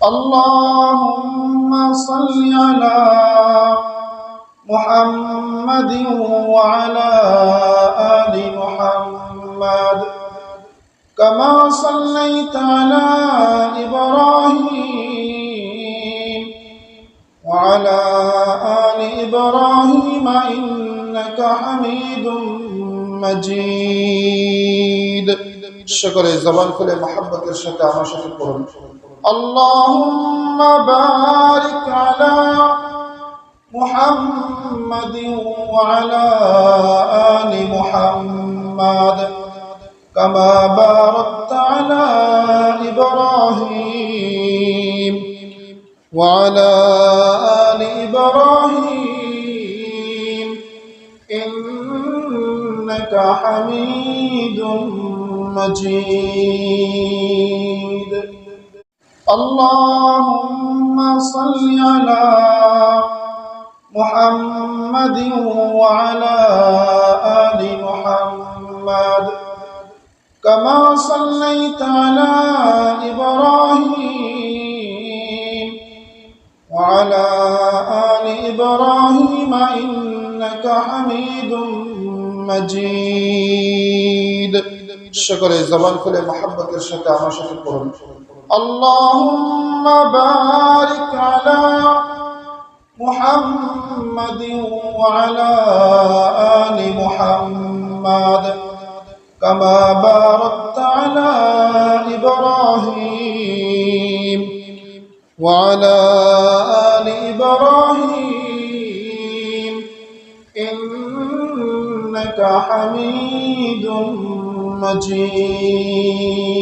اللهم صل على محمد وعلى آل محمد كما صليت على إبراهيم وعلى آل إبراهيم إنك حميد مجيد شكر زبان كل محبة الشتاء وشكر قرن اللهم بارك على محمد وعلى آل محمد كما باركت على إبراهيم وعلى آل إبراهيم إنك حميد مجيد اللهم صل على محمد وعلى آل محمد كما صليت على إبراهيم وعلى آل إبراهيم إنك حميد مجيد شكر زبان كل محبة الشتاء وشكر قرن اللهم بارك على محمد وعلى آل محمد كما باركت على إبراهيم وعلى آل إبراهيم إنك حميد مجيد